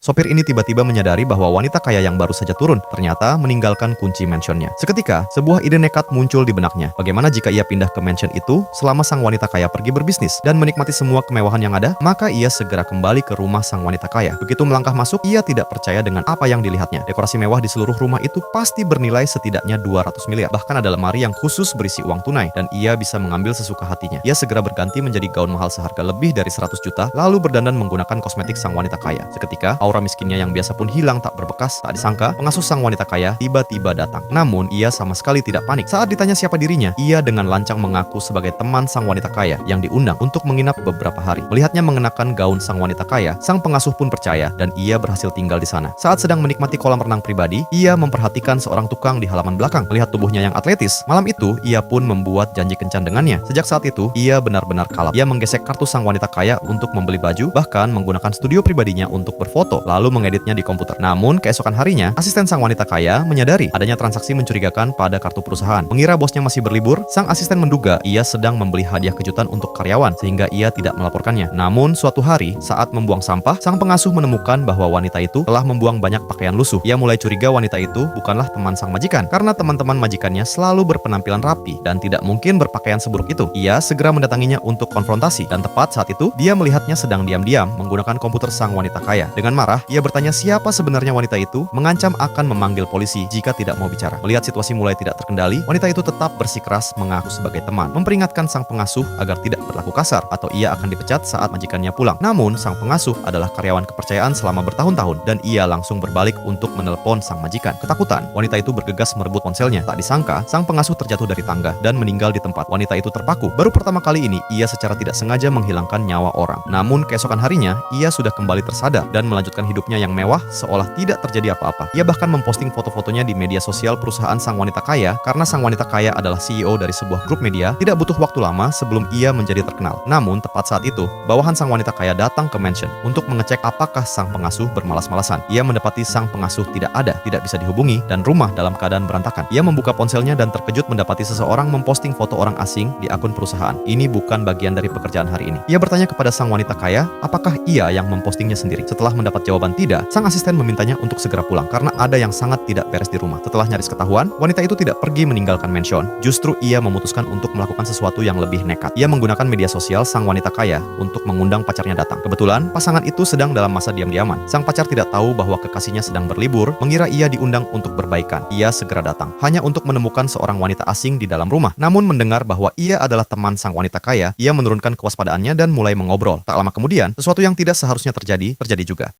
Sopir ini tiba-tiba menyadari bahwa wanita kaya yang baru saja turun ternyata meninggalkan kunci mansionnya. Seketika, sebuah ide nekat muncul di benaknya. Bagaimana jika ia pindah ke mansion itu selama sang wanita kaya pergi berbisnis dan menikmati semua kemewahan yang ada? Maka ia segera kembali ke rumah sang wanita kaya. Begitu melangkah masuk, ia tidak percaya dengan apa yang dilihatnya. Dekorasi mewah di seluruh rumah itu pasti bernilai setidaknya 200 miliar. Bahkan ada lemari yang khusus berisi uang tunai dan ia bisa mengambil sesuka hatinya. Ia segera berganti menjadi gaun mahal seharga lebih dari 100 juta, lalu berdandan menggunakan kosmetik sang wanita kaya. Seketika, aura miskinnya yang biasa pun hilang tak berbekas. Tak disangka, pengasuh sang wanita kaya tiba-tiba datang. Namun, ia sama sekali tidak panik. Saat ditanya siapa dirinya, ia dengan lancang mengaku sebagai teman sang wanita kaya yang diundang untuk menginap beberapa hari. Melihatnya mengenakan gaun sang wanita kaya, sang pengasuh pun percaya dan ia berhasil tinggal di sana. Saat sedang menikmati kolam renang pribadi, ia memperhatikan seorang tukang di halaman belakang. Melihat tubuhnya yang atletis, malam itu ia pun membuat janji kencan dengannya. Sejak saat itu, ia benar-benar kalap. Ia menggesek kartu sang wanita kaya untuk membeli baju, bahkan menggunakan studio pribadinya untuk berfoto, lalu mengeditnya di komputer. Namun, keesokan harinya, asisten sang wanita kaya menyadari adanya transaksi mencurigakan pada kartu perusahaan. Mengira bosnya masih berlibur, sang asisten menduga ia sedang membeli hadiah kejutan untuk karyawan, sehingga ia tidak melaporkannya. Namun, suatu hari, saat membuang sampah, sang pengasuh menemukan bahwa wanita itu telah membuang banyak pakaian lusuh. Ia mulai curiga wanita itu bukanlah teman sang majikan, karena teman-teman majikannya selalu berpenampilan rapi dan tidak mungkin berpakaian seburuk itu. Ia segera mendatanginya untuk konfrontasi, dan tepat saat itu, dia melihatnya sedang diam-diam menggunakan komputer sang wanita kaya. Dengan marah, ia bertanya siapa sebenarnya wanita itu, mengancam akan memanggil polisi jika tidak mau bicara. Melihat situasi mulai tidak terkendali, wanita itu tetap bersikeras mengaku sebagai teman, memperingatkan sang pengasuh agar tidak berlaku kasar atau ia akan dipecat saat majikannya pulang. Namun, sang pengasuh adalah karyawan kepercayaan selama bertahun-tahun dan ia langsung berbalik untuk menelepon sang majikan. Ketakutan, wanita itu bergegas merebut ponselnya. Tak disangka, sang pengasuh terjatuh dari tangga dan meninggal di tempat. Wanita itu terpaku. Baru pertama kali ini, ia secara tidak sengaja menghilangkan nyawa orang. Namun, keesokan harinya, ia sudah kembali tersadar dan melanjutkan hidupnya yang mewah seolah tidak terjadi apa-apa. Ia bahkan memposting foto-fotonya di media sosial perusahaan sang wanita kaya karena sang wanita kaya adalah CEO dari sebuah grup media. Tidak butuh waktu lama sebelum ia menjadi terkenal. Namun, tepat saat itu, bawahan sang wanita kaya datang ke mansion untuk mengecek apakah sang pengasuh bermalas-malasan. Ia mendapati sang pengasuh tidak ada, tidak bisa dihubungi, dan rumah dalam keadaan berantakan. Ia membuka ponselnya dan terkejut mendapati seseorang memposting foto orang asing di akun perusahaan. Ini bukan bagian dari pekerjaan hari ini. Ia bertanya kepada sang wanita kaya, apakah ia yang mempostingnya sendiri? Setelah mendapat jawaban tidak, sang asisten memintanya untuk segera pulang karena ada yang sangat tidak beres di rumah. Setelah nyaris ketahuan, wanita itu tidak pergi meninggalkan mansion. Justru ia memutuskan untuk melakukan sesuatu yang lebih nekat. Ia menggunakan media sosial sang wanita kaya untuk mengundang pacarnya datang. Kebetulan, pasangan itu sedang dalam masa diam-diaman. Sang pacar tidak tahu bahwa kekasihnya sedang berlibur, mengira ia diundang untuk berbaikan. Ia segera datang, hanya untuk menemukan seorang wanita asing di dalam rumah. Namun mendengar bahwa ia adalah teman sang wanita kaya, ia menurunkan kewaspadaannya dan mulai mengobrol. Tak lama kemudian, sesuatu yang tidak seharusnya terjadi juga.